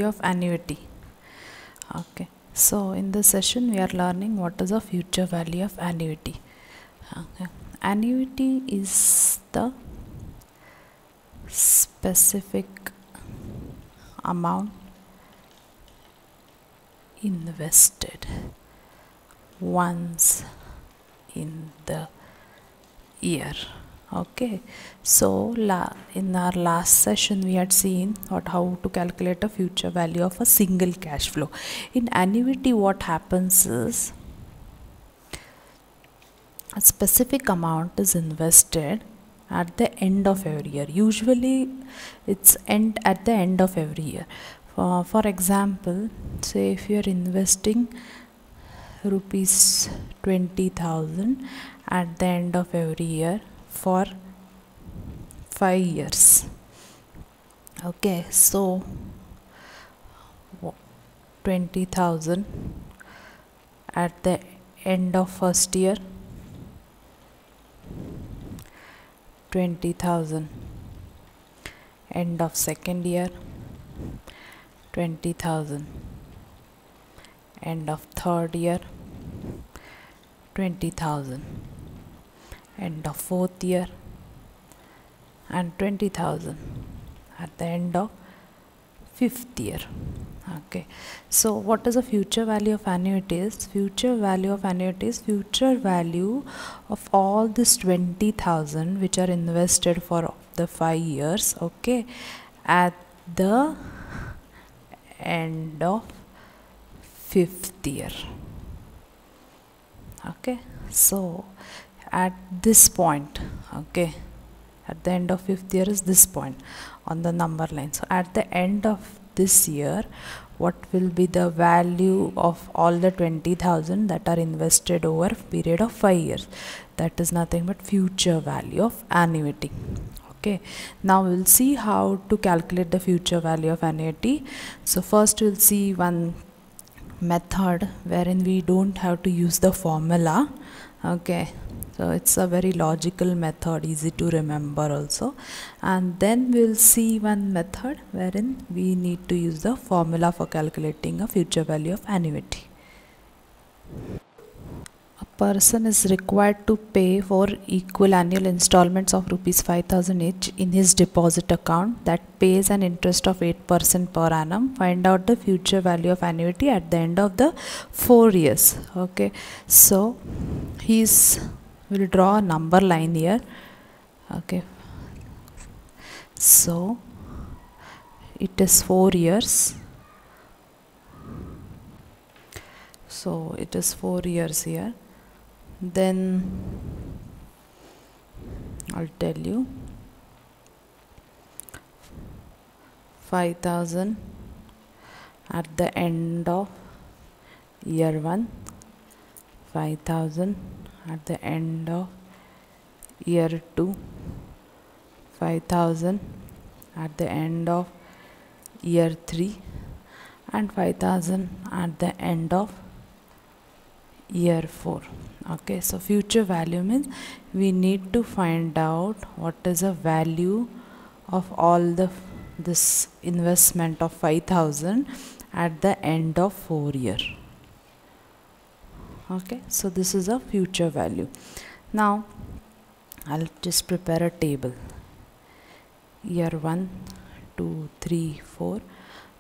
of annuity. Okay, so in this session we are learning what is the future value of annuity. Okay, annuity is the specific amount invested once in the year. Okay, so in our last session we had seen how to calculate a future value of a single cash flow. In annuity, what happens is a specific amount is invested at the end of every year. Usually it's at the end of every year. For example, say if you are investing rupees 20,000 at the end of every year for 5 years. Okay, so 20,000 at the end of first year, 20,000 end of second year, 20,000 end of third year, 20,000 end of fourth year, and 20,000 at the end of fifth year. Okay, so what is the future value of annuities? Future value of annuities, future value of all this 20,000 which are invested for the 5 years. Okay, at the end of fifth year. Okay, so at this point, okay, at the end of fifth year is this point on the number line. So at the end of this year, what will be the value of all the 20,000 that are invested over a period of 5 years? That is nothing but future value of annuity. Okay, now we'll see how to calculate the future value of annuity. So first we'll see one method wherein we don't have to use the formula. Okay, so it's a very logical method, easy to remember also. And then we'll see one method wherein we need to use the formula for calculating a future value of annuity. A person is required to pay for equal annual installments of rupees 5,000 each in his deposit account that pays an interest of 8% per annum. Find out the future value of annuity at the end of the 4 years. Okay, so we'll draw a number line here. Okay, so it is 4 years. So it is 4 years here. Then I'll tell you 5,000 at the end of year 1, 5,000 at the end of year 2, 5,000 at the end of year 3, and 5,000 at the end of year 4. Okay, so future value means we need to find out what is the value of all this investment of 5,000 at the end of 4 year. Okay, so this is a future value. Now I'll just prepare a table. Year 1, 2, 3, 4,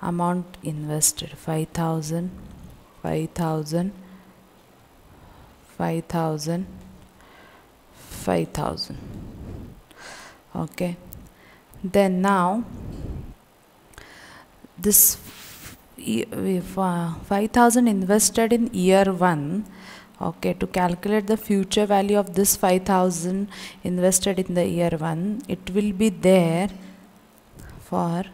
amount invested 5,000, 5,000, 5,000, 5,000. Okay, then now this 5,000 invested in year 1. Okay, to calculate the future value of this 5,000 invested in the year 1, it will be there for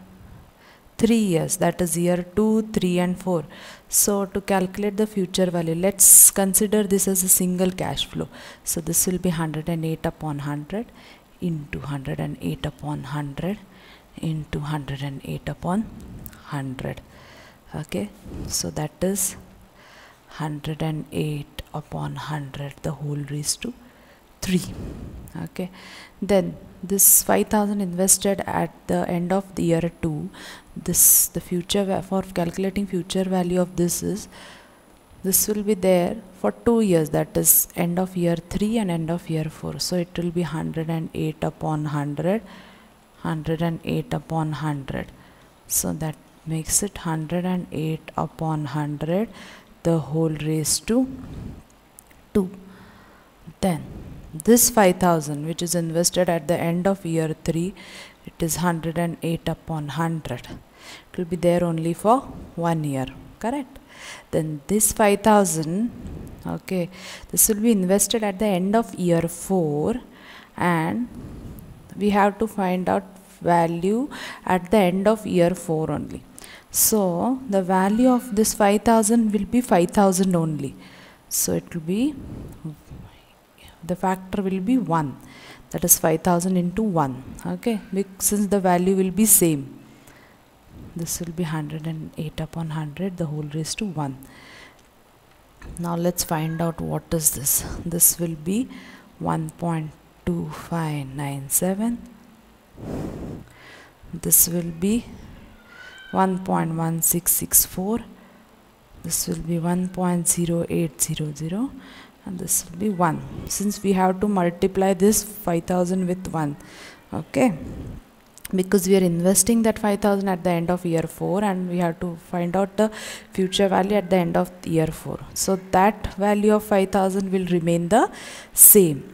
3 years, that is year 2, 3 and 4. So to calculate the future value, let's consider this as a single cash flow. So this will be 108 upon 100 into 108 upon 100 into 108 upon 100. Okay, so that is 108 upon 100 the whole raised to 3. Okay, then this 5000 invested at the end of the year 2, this the future for calculating future value of this is, this will be there for 2 years, that is end of year 3 and end of year 4. So it will be 108 upon 100, 108 upon 100. So that makes it 108 upon 100 the whole raised to 2. Then this 5000 which is invested at the end of year 3, it is 108 upon 100. It will be there only for 1 year, correct? Then this 5000, okay, this will be invested at the end of year 4, and we have to find out value at the end of year 4 only. So the value of this 5000 will be 5000 only. So it will be, the factor will be 1, that is 5000 into 1. Okay, since the value will be same, this will be 108 upon 100 the whole raised to 1. Now let's find out what is this. This will be 1.2597. This will be 1.1664. This will be 1.0800, and this will be 1. Since we have to multiply this 5000 with 1, okay, because we are investing that 5000 at the end of year 4, and we have to find out the future value at the end of year 4. So that value of 5000 will remain the same.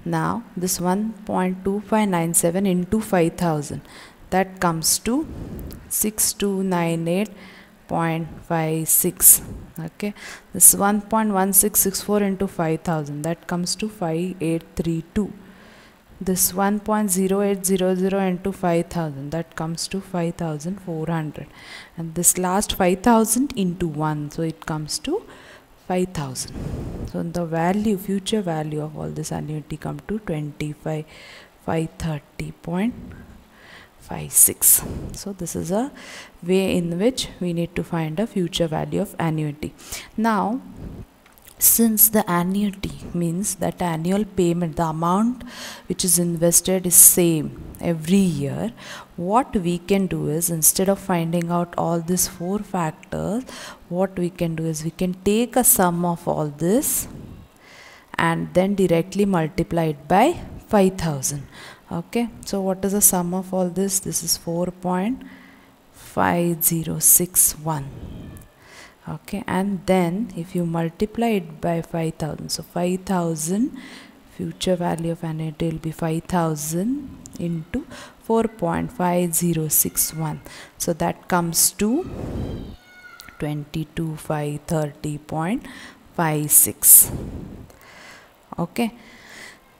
Now this 1.2597 into 5000, that comes to 6298.56. okay, this 1.1664 into 5000, that comes to 5832. This 1.0800 into 5000, that comes to 5400, and this last 5000 into 1, so it comes to 5000. So the value, future value of all this annuity come to 25,530.56. So this is a way in which we need to find a future value of annuity. Now since the annuity means that annual payment, the amount which is invested is same every year, what we can do is, instead of finding out all these 4 factors, what we can do is we can take a sum of all this and then directly multiply it by 5000. Okay, so what is the sum of all this? This is 4.5061. okay, and then if you multiply it by 5000, so 5000 future value of annuity will be 5000 into 4.5061, so that comes to 22,530.56. okay,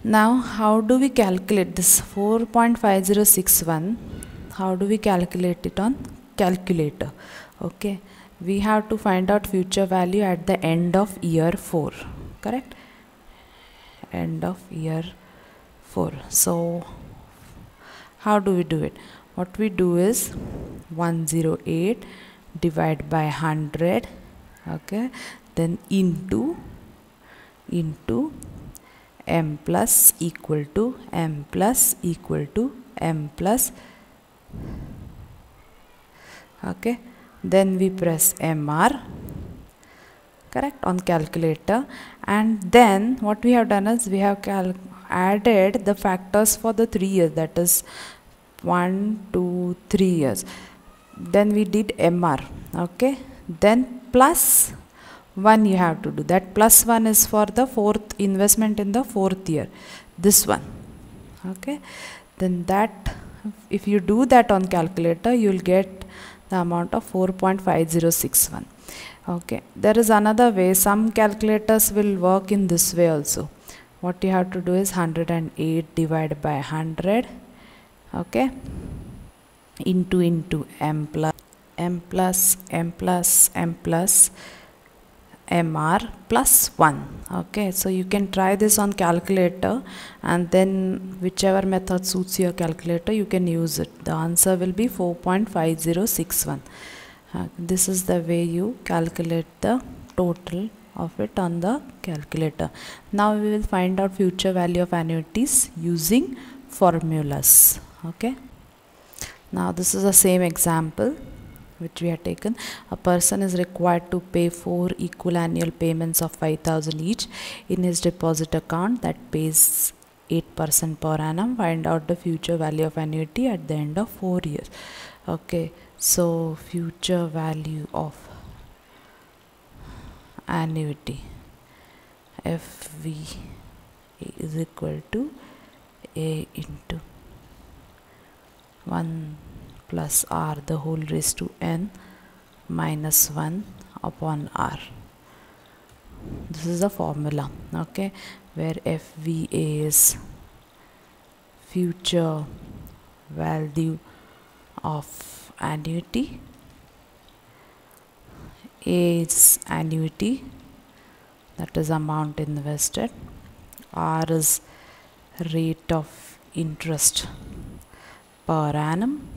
now how do we calculate this 4.5061? How do we calculate it on calculator? Okay, we have to find out future value at the end of year 4, correct? End of year 4. So how do we do it? What we do is 108 divided by 100, okay, then into m plus equal to m plus equal to m plus, okay, then we press MR, correct, on calculator, and then what we have done is we have added the factors for the 3 years, that is 1, 2, 3 years. Then we did MR, okay, then plus 1 you have to do. That plus 1 is for the 4th investment in the 4th year, this one, okay. Then that, if you do that on calculator, you will get the amount of 4.5061. okay, there is another way. Some calculators will work in this way also. What you have to do is 108 divided by 100, okay, into m plus MR plus 1. okay, so you can try this on calculator, and then whichever method suits your calculator you can use it. The answer will be 4.5061. This is the way you calculate the total of it on the calculator. Now we will find out future value of annuities using formulas. Okay, now this is the same example which we have taken. A person is required to pay 4 equal annual payments of 5,000 each in his deposit account that pays 8% per annum. Find out the future value of annuity at the end of 4 years. Okay, so future value of annuity, FV is equal to A into 1 plus R the whole raised to n minus 1 upon R. This is the formula, okay, where FVA is future value of annuity, A is annuity, that is amount invested, R is rate of interest per annum,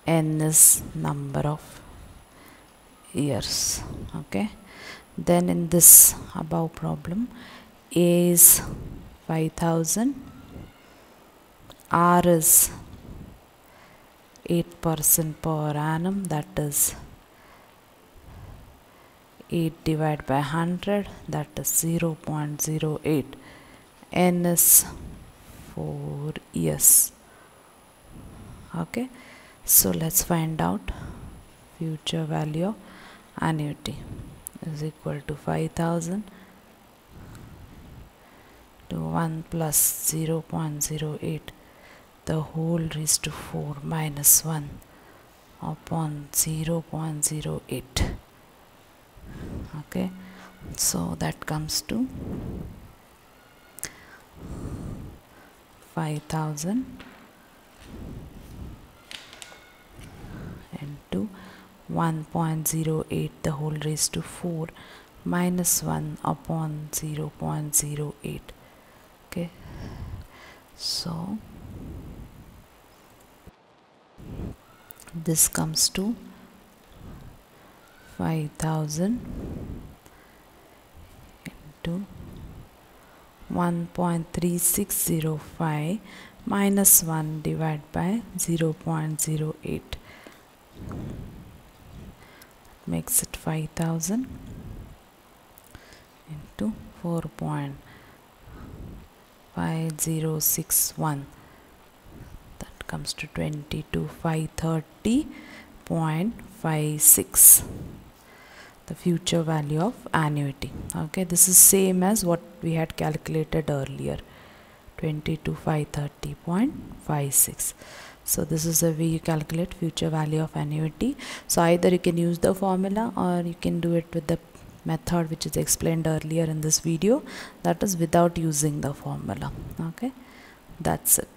N is number of years. Okay, then in this above problem, A is 5,000, R is 8% per annum, that is 8 divided by 100, that is 0.08, N is 4 years. Okay, so let's find out future value of annuity is equal to 5,000 to 1 plus 0.08 the whole raised to 4 minus 1 upon 0.08. Okay, so that comes to 5,000 into 1.08 the whole raised to 4 minus 1 upon 0.08. Okay, so this comes to 5,000 into 1.3605 minus 1 divided by 0.08, makes it 5,000 into 4.5061, that comes to 22,530.56, the future value of annuity. Okay, this is same as what we had calculated earlier, 22,530.56. So this is the way you calculate future value of annuity. So either you can use the formula or you can do it with the method which is explained earlier in this video, that is without using the formula. Okay, that's it.